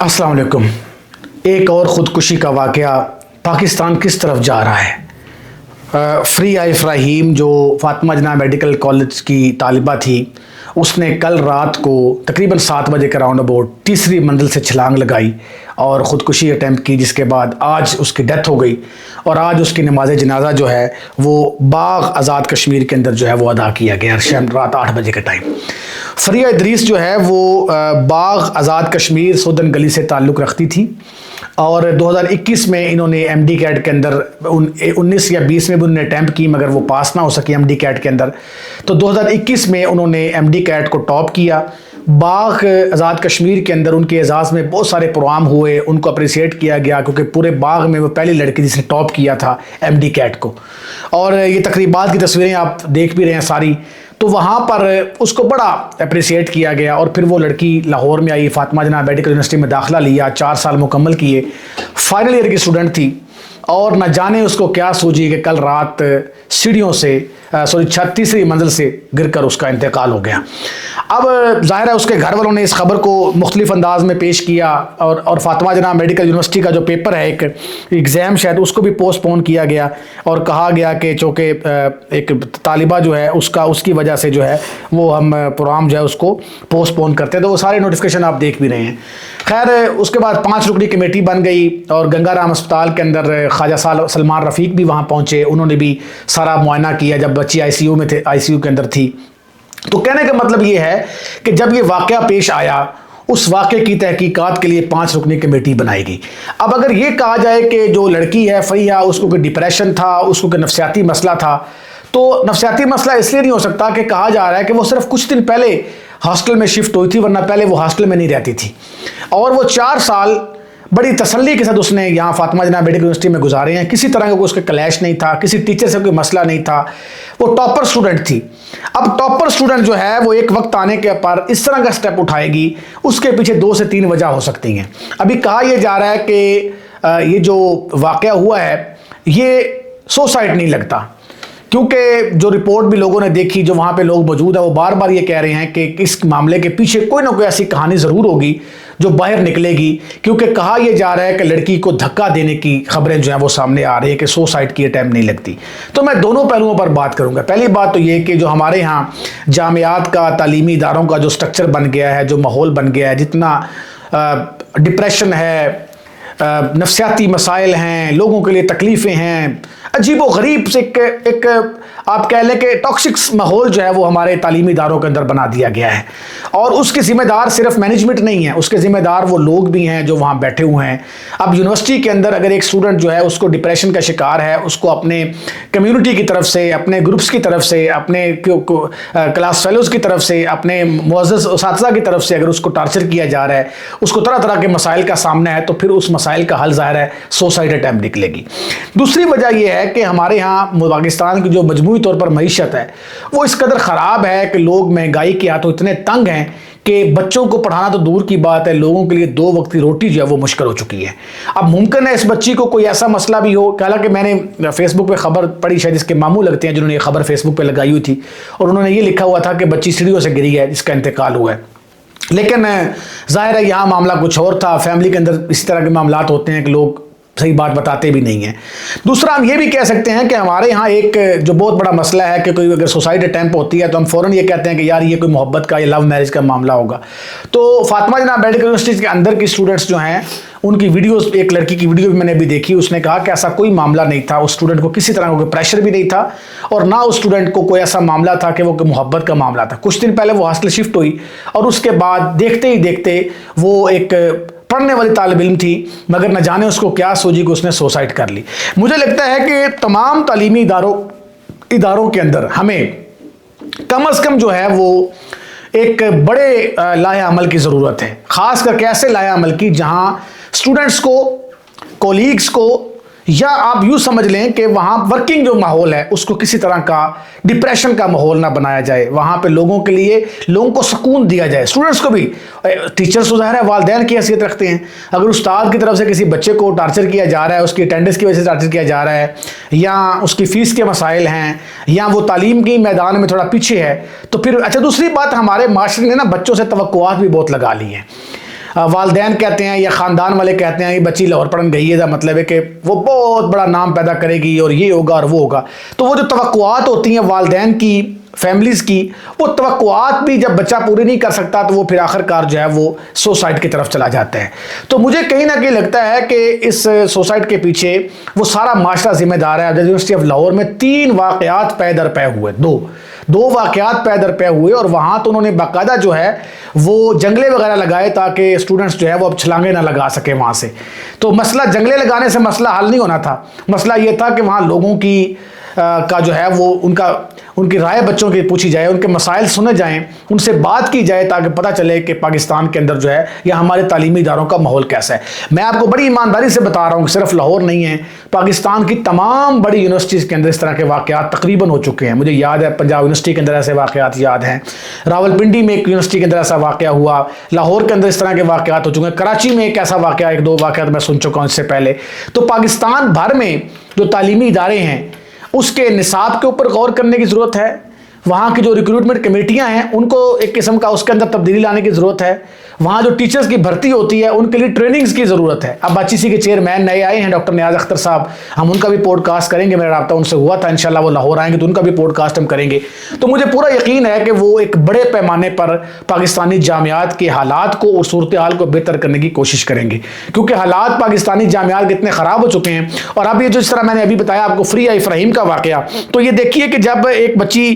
अस्सलाम वालेकुम। एक और ख़ुदकुशी का वाक़या पाकिस्तान किस तरफ जा रहा है। फ़रिया इब्राहीम जो फ़ातिमा जना मेडिकल कॉलेज की तालिबा थी, उसने कल रात को तकरीबन 7 बजे के राउंड अबाउट तीसरी मंजिल से छलांग लगाई और ख़ुदकुशी अटैम्प्ट की, जिसके बाद आज उसकी डेथ हो गई और आज उसकी नमाज जनाजा जो है वो बाग आज़ाद कश्मीर के अंदर जो है वो अदा किया गया शाम रात 8 बजे के टाइम। फ़रिया इदरीस जो है वो बाग आज़ाद कश्मीर सोदन गली से ताल्लुक़ रखती थी और 2021 में इन्होंने एमडी कैट के अंदर 19 या 20 में भी उन्होंने अटैम्प्ट की, मगर वो पास ना हो सकी एमडी कैट के अंदर। तो 2021 में उन्होंने एमडी कैट को टॉप किया। बाग आज़ाद कश्मीर के अंदर उनके एजाज़ में बहुत सारे प्रोग्राम हुए, उनको अप्रिसिएट किया गया क्योंकि पूरे बाग में वो पहली लड़की जिसने टॉप किया था एमडी कैट को। और ये तकरीबात की तस्वीरें आप देख भी रहे हैं सारी, तो वहाँ पर उसको बड़ा अप्रिसिएट किया गया और फिर वो लड़की लाहौर में आई, फ़ातिमा जना मेडिकल यूनिवर्सिटी में दाखिला लिया, 4 साल मुकम्मल किए, फाइनल ईयर की स्टूडेंट थी और न जाने उसको क्या सूझी कि कल रात सीढ़ियों से तीसरी मंजिल से गिरकर उसका इंतकाल हो गया। अब ज़ाहिर है उसके घर वालों ने इस खबर को मुख्तलिफ अंदाज में पेश किया और फ़ातिमा जना मेडिकल यूनिवर्सिटी का जो पेपर है, एक एग्ज़ाम शायद, उसको भी पोस्टपोन किया गया और कहा गया कि चूँकि एक तालिबा जो है उसकी वजह से जो है वो हम प्रोग्राम जो है उसको पोस्टपोन करते हैं। तो वो सारे नोटिफिकेशन आप देख भी रहे हैं। खैर उसके बाद 5 रुकनी कमेटी बन गई और गंगाराम अस्पताल के अंदर ख्वाजा सलमान रफ़ीक भी वहाँ पहुँचे, उन्होंने भी सारा मुआयना किया जब बच्ची आईसीयू में थे, आईसीयू के अंदर थी। तो कहने का मतलब ये है कि जब ये वाक़या पेश आया, उस वाक़े की तहकीकात के लिए 5 रुकनी कमेटी बनाई गई। अब अगर ये कहा जाए कि जो लड़की है फ़रिया, उसको कोई डिप्रेशन था, उसको कोई नफ्सियाती मसला था, तो नफ्सियाती मसला इसलिए नहीं हो सकता कि कहा जा रहा है कि वो सिर्फ कुछ दिन पहले हॉस्टल में शिफ्ट हुई थी, वरना पहले वो हॉस्टल में नहीं रहती थी और वो 4 साल बड़ी तसल्ली के साथ उसने यहाँ फ़ातिमा जना मेडिकल यूनिवर्सिटी में गुजारे हैं। किसी तरह का कोई उसका क्लैश नहीं था, किसी टीचर से कोई मसला नहीं था, वो टॉपर स्टूडेंट थी। अब टॉपर स्टूडेंट जो है वो एक वक्त आने के पर इस तरह का स्टेप उठाएगी, उसके पीछे 2 से 3 वजह हो सकती हैं। अभी कहा यह जा रहा है कि ये जो वाक़या हुआ है ये सुसाइड नहीं लगता, क्योंकि जो रिपोर्ट भी लोगों ने देखी, जो वहाँ पे लोग मौजूद है, वो बार बार ये कह रहे हैं कि इस मामले के पीछे कोई ना कोई ऐसी कहानी ज़रूर होगी जो बाहर निकलेगी, क्योंकि कहा यह जा रहा है कि लड़की को धक्का देने की खबरें जो हैं वो सामने आ रही है कि सुसाइड की अटैम्प्ट नहीं लगती। तो मैं दोनों पहलुओं पर बात करूँगा। पहली बात तो ये कि जो हमारे यहाँ जामियात का, तालीमी इदारों का जो स्ट्रक्चर बन गया है, जो माहौल बन गया है, जितना डिप्रेशन है, नफ्सियाती मसाइल हैं, लोगों के लिए तकलीफ़ें हैं, अजीब व गरीब से एक आप कह लें कि टॉक्सिक माहौल जो है वो हमारे तालीमी इदारों के अंदर बना दिया गया है और उसके ज़िम्मेदार सिर्फ मैनेजमेंट नहीं है, उसके ज़िम्मेदार वो लोग भी हैं जो वहाँ बैठे हुए हैं। अब यूनिवर्सिटी के अंदर अगर एक स्टूडेंट जो है उसको डिप्रेशन का शिकार है, उसको अपने कम्युनिटी की तरफ से, अपने ग्रुप्स की तरफ से, अपने क्लास फेलोज़ की तरफ से, अपने मुअज़्ज़ज़ उसातिज़ा की तरफ से अगर उसको टार्चर किया जा रहा है, उसको तरह तरह के मसाइल का सामना है, तो फिर उस मसाइल का हल ज़ाहिर है सुसाइड अटैम्प्ट निकलेगी। दूसरी वजह यह है कि हमारे यहाँ पाकिस्तान की जो मजमूई तौर पर मईशत है वो इस कदर ख़राब है कि लोग महंगाई के हाथों इतने तंग हैं कि बच्चों को पढ़ाना तो दूर की बात है, लोगों के लिए 2 वक्त की रोटी जो है वो मुश्किल हो चुकी है। अब मुमकिन है इस बच्ची को कोई ऐसा मसला भी हो, हालांकि मैंने फेसबुक पे खबर पढ़ी, शायद इसके मामू लगते हैं जिन्होंने ये खबर फेसबुक पे लगाई हुई थी और उन्होंने ये लिखा हुआ था कि बच्ची सीढ़ियों से गिरी है, जिसका इंतकाल हुआ है। लेकिन ज़ाहिर है यहाँ मामला कुछ और था। फैमिली के अंदर इस तरह के मामलात होते हैं कि लोग सही बात बताते भी नहीं हैं। दूसरा हम ये भी कह सकते हैं कि हमारे यहाँ एक जो बहुत बड़ा मसला है कि कोई अगर सुसाइड अटैम्प्ट होती है तो हम फ़ौरन ये कहते हैं कि यार ये कोई मोहब्बत का या लव मैरिज का मामला होगा। तो फ़ातिमा जना मेडिकल यूनिवर्सिटी के अंदर की स्टूडेंट्स जो हैं उनकी वीडियोस, एक लड़की की वीडियो भी मैंने अभी देखी, उसने कहा कि ऐसा कोई मामला नहीं था, उस स्टूडेंट को किसी तरह का कोई प्रेशर भी नहीं था और ना उस स्टूडेंट को कोई ऐसा मामला था कि वो मोहब्बत का मामला था। कुछ दिन पहले वो हॉस्टल शिफ्ट हुई और उसके बाद देखते ही देखते वो एक पढ़ने वाली तालिब इल्म थी, मगर न जाने उसको क्या सूझी कि उसने सुसाइड कर ली। मुझे लगता है कि तमाम तालीमी इदारों के अंदर हमें कम अज़ कम जो है वो एक बड़े लाहे अमल की ज़रूरत है, ख़ास करके ऐसे लाहे अमल की जहाँ स्टूडेंट्स को, कोलीग्स को, या आप यूँ समझ लें कि वहाँ वर्किंग जो माहौल है उसको किसी तरह का डिप्रेशन का माहौल ना बनाया जाए। वहाँ पे लोगों के लिए, लोगों को सुकून दिया जाए, स्टूडेंट्स को भी। टीचर्स तो ज़ाहिर है वालिदैन की हैसियत रखते हैं। अगर उस्ताद की तरफ से किसी बच्चे को टार्चर किया जा रहा है, उसकी अटेंडेंस की वजह से टार्चर किया जा रहा है, या उसकी फ़ीस के मसाइल हैं, या वो तालीम की मैदान में थोड़ा पीछे है, तो फिर अच्छा। दूसरी बात, हमारे माशरे ने ना बच्चों से तवक्कुआत भी बहुत लगा ली हैं। والدین کہتے ہیں یا خاندان والے کہتے ہیں یہ بچی لاہور پڑھن گئی ہے، دا مطلب ہے کہ وہ بہت بڑا نام پیدا کرے گی اور یہ ہوگا اور وہ ہوگا. تو وہ جو توقعات ہوتی ہیں والدین کی، فیملیز کی، وہ توقعات بھی جب بچہ پوری نہیں کر سکتا تو وہ پھر آخر کار جو ہے وہ سوسائڈ کی طرف چلا جاتا ہے. تو مجھے کہیں نہ کہیں لگتا ہے کہ اس سوسائڈ کے پیچھے وہ سارا معاشرہ ذمہ دار ہے. یونیورسٹی آف لاہور میں 3 واقعات پے در پے ہوئے، دو واقعات پے در پے ہوئے، اور وہاں تو انہوں نے باقاعدہ جو ہے وہ جنگلے وغیرہ لگائے تاکہ اسٹوڈنٹس جو ہے وہ اب چھلانگیں نہ لگا سکیں وہاں سے. تو مسئلہ جنگلے لگانے سے مسئلہ حل نہیں ہونا تھا، مسئلہ یہ تھا کہ وہاں لوگوں کی کا جو ہے وہ ان کی رائے بچوں کی پوچھی جائے، ان کے مسائل سنے جائیں، ان سے بات کی جائے تاکہ پتہ چلے کہ پاکستان کے اندر جو ہے یا ہمارے تعلیمی اداروں کا ماحول کیسا ہے. میں آپ کو بڑی ایمانداری سے بتا رہا ہوں کہ صرف لاہور نہیں ہے، پاکستان کی تمام بڑی یونیورسٹیز کے اندر اس طرح کے واقعات تقریباً ہو چکے ہیں. مجھے یاد ہے پنجاب یونیورسٹی کے اندر ایسے واقعات یاد ہیں، راولپنڈی میں ایک یونیورسٹی کے اندر ایسا واقعہ ہوا، لاہور کے اندر اس طرح کے واقعات ہو چکے ہیں، کراچی میں ایک ایسا واقعہ، 1-2 واقعات میں سن چکا ہوں اس سے پہلے. تو پاکستان بھر میں جو تعلیمی ادارے ہیں اس کے نصاب کے اوپر غور کرنے کی ضرورت ہے. وہاں کی جو ریکروٹمنٹ کمیٹیاں ہیں ان کو ایک قسم کا اس کے اندر تبدیلی لانے کی ضرورت ہے. وہاں جو ٹیچرز کی بھرتی ہوتی ہے ان کے لیے ٹریننگز کی ضرورت ہے. اب ICC کے چیئرمین نئے آئے ہیں ڈاکٹر نیاز اختر صاحب، ہم ان کا بھی پوڈ کاسٹ کریں گے، میرا رابطہ ان سے ہوا تھا، انشاءاللہ وہ لاہور آئیں گے تو ان کا بھی پوڈ کاسٹ ہم کریں گے. تو مجھے پورا یقین ہے کہ وہ ایک بڑے پیمانے پر پاکستانی جامعات کے حالات کو اور صورتحال کو بہتر کرنے کی کوشش کریں گے، کیونکہ حالات پاکستانی جامعات کے اتنے خراب ہو چکے ہیں. اور اب یہ جو اس طرح میں نے ابھی بتایا آپ کو فری آئی فراہیم کا واقعہ، تو یہ دیکھیے کہ جب ایک بچی،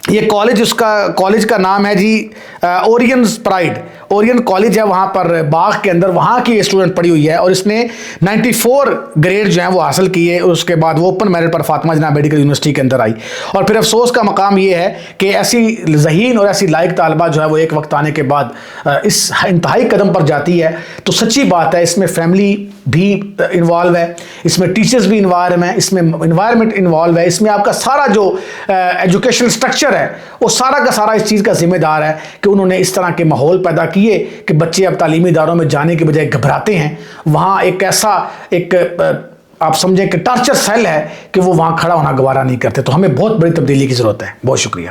یہ کالج، اس کا کالج کا نام ہے جی اورینز پرائڈ، اورین کالج ہے وہاں پر باغ کے اندر، وہاں کی اسٹوڈنٹ پڑھی ہوئی ہے اور اس نے 94 گریڈ جو ہیں وہ حاصل کیے. اس کے بعد وہ اوپن میرٹ پر فاطمہ جناح میڈیکل یونیورسٹی کے اندر آئی. اور پھر افسوس کا مقام یہ ہے کہ ایسی ذہین اور ایسی لائق طالبہ جو ہے وہ ایک وقت آنے کے بعد اس انتہائی قدم پر جاتی ہے. تو سچی بات ہے اس میں فیملی بھی انوالو ہے، اس میں ٹیچرز بھی انوالو ہیں، اس میں انوائرمنٹ انوالو ہے، اس میں آپ کا سارا جو ایجوکیشن سٹرکچر ہے وہ سارا کا سارا اس چیز کا ذمہ دار ہے کہ انہوں نے اس طرح کے ماحول پیدا کیے کہ بچے اب تعلیمی اداروں میں جانے کے بجائے گھبراتے ہیں. وہاں ایک ایسا آپ سمجھیں کہ ٹارچر سیل ہے کہ وہ وہاں کھڑا ہونا گوارا نہیں کرتے. تو ہمیں بہت بڑی تبدیلی کی ضرورت ہے. بہت شکریہ.